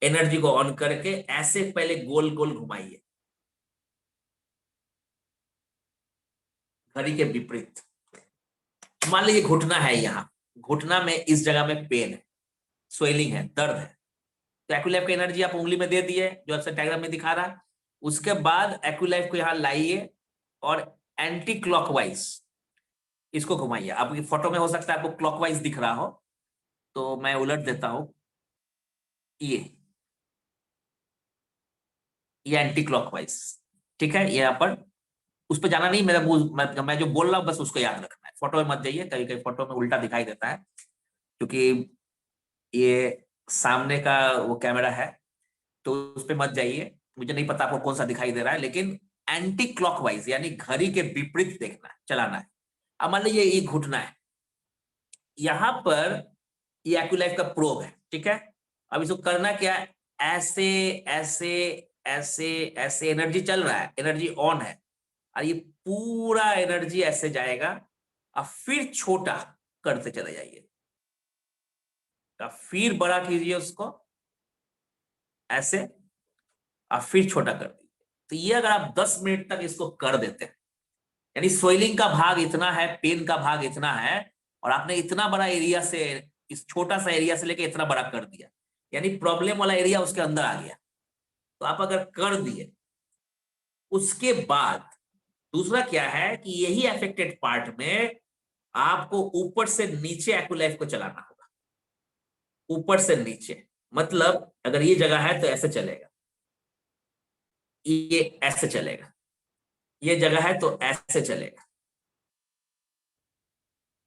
एनर्जी को ऑन करके ऐसे पहले गोल गोल घुमाइए, घड़ी के विपरीत। मान लीजिए घुटना है, यहाँ घुटना में इस जगह में पेन है, स्वेलिंग है, दर्द है, तो एक्यूलाइफ की एनर्जी आप उंगली में दे दिए, जो आपसे डायग्राम में दिखा रहा है। उसके बाद एक्यूलाइफ को यहाँ लाइए और एंटी क्लॉकवाइज इसको घुमाइए। आपकी फोटो में हो सकता है आपको क्लॉकवाइज दिख रहा हो, तो मैं उलट देता हूं, ये एंटी क्लॉकवाइज, ठीक है। यहाँ पर उस पर जाना नहीं, मेरा मुंह, मैं जो बोल रहा हूँ बस उसको याद रखना है, फोटो में मत जाइए, कभी कभी फोटो में उल्टा दिखाई देता है, क्योंकि ये सामने का वो कैमरा है, तो उस पर मत जाइए। मुझे नहीं पता आपको कौन सा दिखाई दे रहा है, लेकिन एंटी क्लॉकवाइज यानी घड़ी के विपरीत देखना है, चलाना है। अब मान लीजिए ये घुटना है, यहां पर ये एक्यूलाइफ का प्रोब है, ठीक है। अब इसको करना क्या है, ऐसे ऐसे ऐसे ऐसे एनर्जी चल रहा है, एनर्जी ऑन है, और ये पूरा एनर्जी ऐसे जाएगा, और फिर छोटा करते चले जाइए। फिर बड़ा कीजिए उसको ऐसे, और फिर छोटा कर दीजिए। तो ये अगर आप 10 मिनट तक इसको कर देते हैं, यानी स्वेलिंग का भाग इतना है, पेन का भाग इतना है, और आपने इतना बड़ा एरिया से, इस छोटा सा एरिया से लेके इतना बड़ा कर दिया, यानी प्रॉब्लम वाला एरिया उसके अंदर आ गया। तो आप अगर कर दिए, उसके बाद दूसरा क्या है कि यही अफेक्टेड पार्ट में आपको ऊपर से नीचे एक्यूलाइफ को चलाना होगा। ऊपर से नीचे मतलब अगर ये जगह है तो ऐसे चलेगा, ये ऐसे चलेगा, ये जगह है तो ऐसे चलेगा।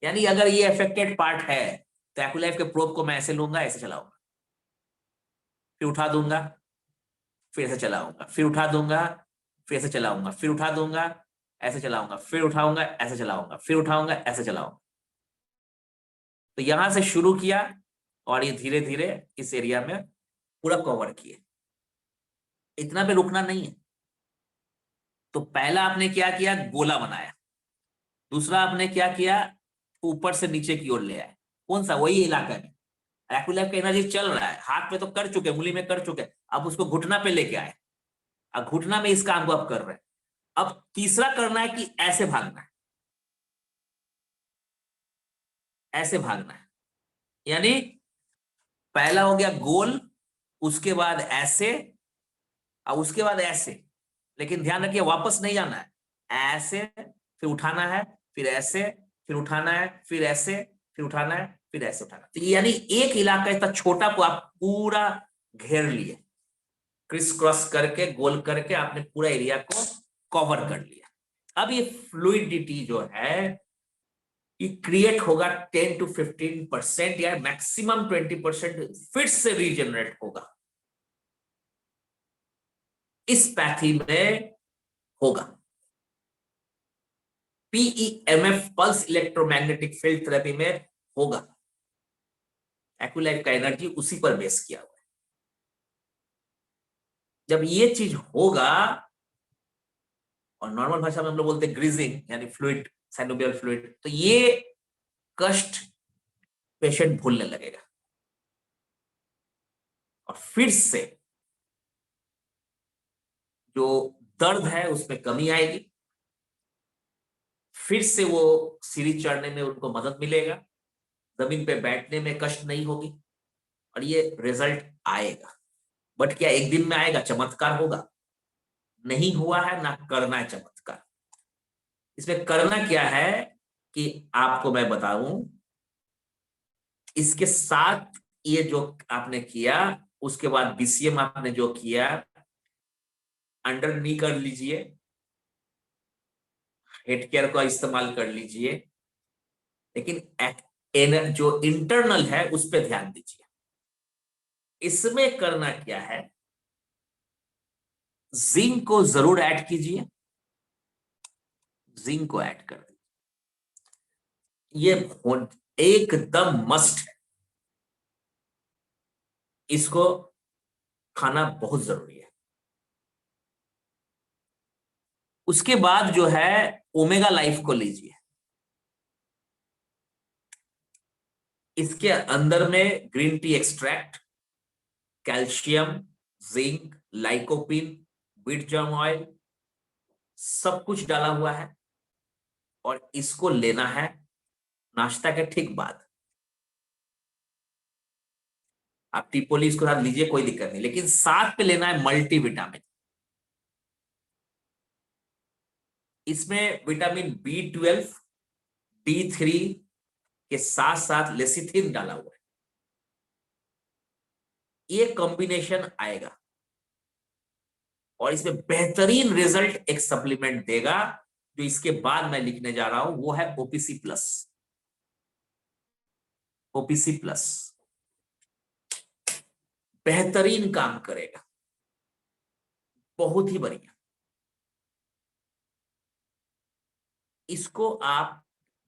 यानी अगर ये अफेक्टेड पार्ट है तो एक्यूलाइफ के प्रोब को मैं ऐसे लूंगा, ऐसे चलाऊंगा, फिर उठा दूंगा, फिर ऐसे चलाऊंगा, फिर उठा दूंगा, फिर ऐसे चलाऊंगा, फिर उठा दूंगा, ऐसे चलाऊंगा, फिर उठाऊंगा, ऐसे चलाऊंगा, फिर उठाऊंगा, ऐसे चलाऊंगा। तो यहां से शुरू किया और ये धीरे धीरे इस एरिया में पूरा कवर किए। इतना पे रुकना नहीं है। तो पहला आपने क्या किया, गोला बनाया। दूसरा आपने क्या किया, ऊपर से नीचे की ओर ले आए। कौन सा, वही इलाका में एक्यूलाइफ का एनर्जी चल रहा है, हाथ में तो कर चुके, उंगली में कर चुके, अब उसको घुटना पे लेके आए। अब घुटना में इस काम को आप कर रहे हैं। अब तीसरा करना है कि ऐसे भागना है, ऐसे भागना है। यानी पहला हो गया गोल, उसके बाद ऐसे, और उसके बाद ऐसे। लेकिन ध्यान रखिए वापस नहीं जाना है, ऐसे फिर उठाना है, फिर ऐसे फिर उठाना है, फिर ऐसे फिर उठाना है, फिर ऐसे उठाना है। तो यानी एक इलाका इतना छोटा को आप पूरा घेर लिए, क्रिस क्रॉस करके, गोल करके आपने पूरा एरिया को कवर कर लिया। अब ये फ्लूइडिटी जो है ये क्रिएट होगा 10 to 15% या मैक्सिमम 20% फिर से रीजनरेट होगा, इस पैथी में होगा। पीईएमएफ पल्स इलेक्ट्रोमैग्नेटिक फील्ड थेरेपी में होगा। एक्यूलाइफ का एनर्जी उसी पर बेस किया हुआ है। जब ये चीज होगा, और नॉर्मल भाषा में हम लोग बोलते हैं ग्रीजिंग, यानी फ्लूइड, साइनोवियल फ्लूइड, तो ये कष्ट पेशेंट भूलने लगेगा और फिर से जो दर्द है उसमें कमी आएगी, फिर से वो सीढ़ी चढ़ने में उनको मदद मिलेगा, जमीन पे बैठने में कष्ट नहीं होगी, और ये रिजल्ट आएगा। बट क्या एक दिन में आएगा, चमत्कार होगा? नहीं हुआ है ना, करना है चमत्कार। इसमें करना क्या है कि आपको मैं बताऊं, इसके साथ ये जो आपने किया, उसके बाद बीसीएम आपने जो किया, अंडर नी कर लीजिए, हेड केयर का इस्तेमाल कर लीजिए, लेकिन जो इंटरनल है उस पर ध्यान दीजिए। इसमें करना क्या है, जिंक को जरूर ऐड कीजिए, जिंक को ऐड कर दीजिए, ये एकदम मस्ट है, इसको खाना बहुत जरूरी है। उसके बाद जो है ओमेगा लाइफ को लीजिए, इसके अंदर में green tea extract, calcium, zinc, lycopene, wheat germ oil, सब कुछ डाला हुआ है, और इसको लेना है नाश्ता के ठीक बाद। आप टिपोली इसको साथ लीजिए, कोई दिक्कत नहीं, लेकिन साथ पे लेना है मल्टीविटामिन। इसमें विटामिन B12, D3 के साथ साथ लेसिथिन डाला हुआ है। ये कॉम्बिनेशन आएगा और इसमें बेहतरीन रिजल्ट एक सप्लीमेंट देगा, जो इसके बाद मैं लिखने जा रहा हूं, वो है ओपीसी प्लस। ओपीसी प्लस बेहतरीन काम करेगा, बहुत ही बढ़िया। इसको आप,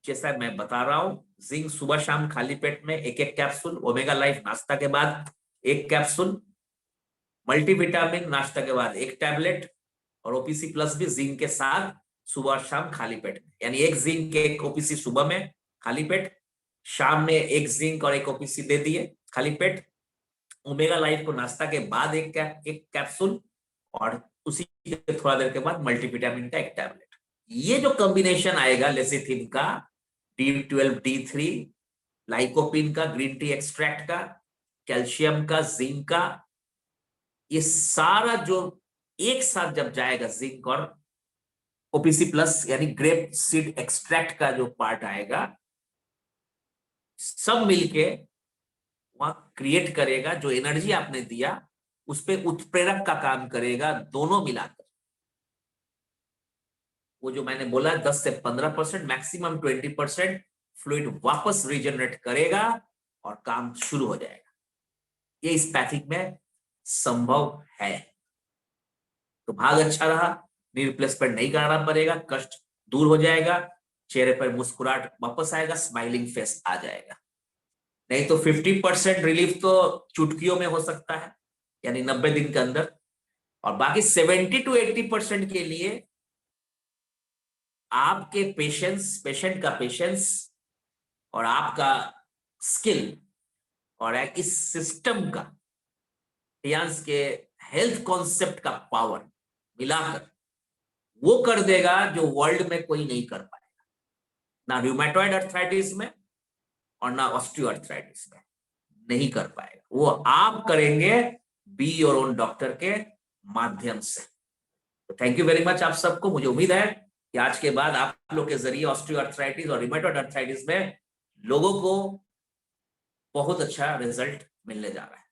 जैसा मैं बता रहा हूं, जिंक सुबह शाम खाली पेट में एक एक कैप्सूल, ओमेगा लाइफ नाश्ता के बाद एक कैप्सूल, मल्टीविटामिन नाश्ता के बाद एक टैबलेट, और ओपीसी प्लस भी जिंक के साथ सुबह शाम खाली पेट में, यानी एक जिंक एक ओपीसी सुबह में खाली पेट, शाम में एक जिंक और एक ओपीसी दे दिए खाली पेट, ओमेगा लाइफ को नाश्ता के बाद एक कैप्सूल, और उसी के थोड़ा देर के बाद मल्टीविटामिन का एक टैबलेट। ये जो कॉम्बिनेशन आएगा लेसिथिन का, D12 D3, लाइकोपिन का, ग्रीन टी एक्सट्रैक्ट का, कैल्शियम का, जिंक का, ये सारा जो एक साथ जब जाएगा, जिंक और ओपीसी प्लस यानी ग्रेप सीड एक्सट्रैक्ट का जो पार्ट आएगा, सब मिलके वहां क्रिएट करेगा, जो एनर्जी आपने दिया उस पे उत्प्रेरक का काम करेगा, दोनों मिलाकर। वो जो मैंने बोला 10 से 15%, मैक्सिमम 20% फ्लूइड वापस रीजनरेट करेगा और काम शुरू हो जाएगा। ये इस पैथिक में संभव है। तो भाग अच्छा रहा, नी रिप्लेसमेंट नहीं कराना पड़ेगा, कष्ट दूर हो जाएगा, चेहरे पर मुस्कुराहट वापस आएगा, स्माइलिंग फेस आ जाएगा। नहीं तो 50% रिलीफ तो चुटकियों में हो सकता है, यानी 90 दिन के अंदर, और बाकी 70 to 80% के लिए आपके पेशेंट का पेशेंस और आपका स्किल और इस सिस्टम का, टियांस के हेल्थ कॉन्सेप्ट का पावर मिलाकर वो कर देगा जो वर्ल्ड में कोई नहीं कर पाएगा, ना रूमेटॉइड अर्थराइटिस में और ना ऑस्टियोआर्थराइटिस में नहीं कर पाएगा। वो आप करेंगे बी योर ओन डॉक्टर के माध्यम से। तो थैंक यू वेरी मच आप सबको। मुझे उम्मीद है कि आज के बाद आप लोग के जरिए ऑस्टियोआर्थराइटिस और रूमेटॉइड अर्थराइटिस में लोगों को बहुत अच्छा रिजल्ट मिलने जा रहा है।